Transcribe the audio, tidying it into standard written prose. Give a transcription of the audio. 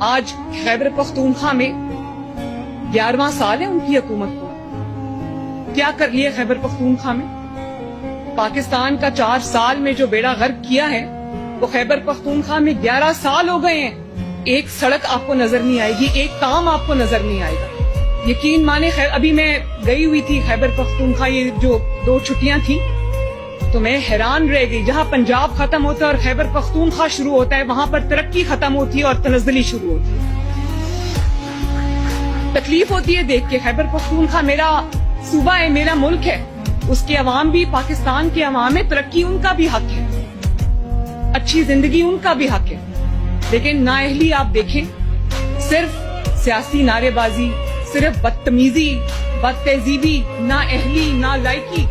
آج خیبر پختونخوا میں 11واں سال ہے ان کی حکومت کو. کیا کر لیے خیبر پختونخوا میں؟ پاکستان کا 4 سال میں جو بیڑا غرق کیا ہے وہ خیبر پختونخوا میں 11 سال ہو گئے ہیں. ایک سڑک آپ کو نظر نہیں آئے گی, ایک کام آپ کو نظر نہیں آئے گا. یقین مانے ابھی میں گئی ہوئی تھی خیبر پختونخوا, یہ جو 2 چھٹیاں تھیں, تو میں حیران رہ گئی. جہاں پنجاب ختم ہوتا ہے اور خیبر پختونخوا شروع ہوتا ہے, وہاں پر ترقی ختم ہوتی ہے اور تنزلی شروع ہوتی ہے. تکلیف ہوتی ہے دیکھ کے. خیبر پختونخوا میرا صوبہ ہے, میرا ملک ہے, اس کے عوام بھی پاکستان کے عوام ہے. ترقی ان کا بھی حق ہے, اچھی زندگی ان کا بھی حق ہے. لیکن نااہلی آپ دیکھیں, صرف سیاسی نعرے بازی, صرف بدتمیزی, بد تہذیبی, نااہلی, نالائکی.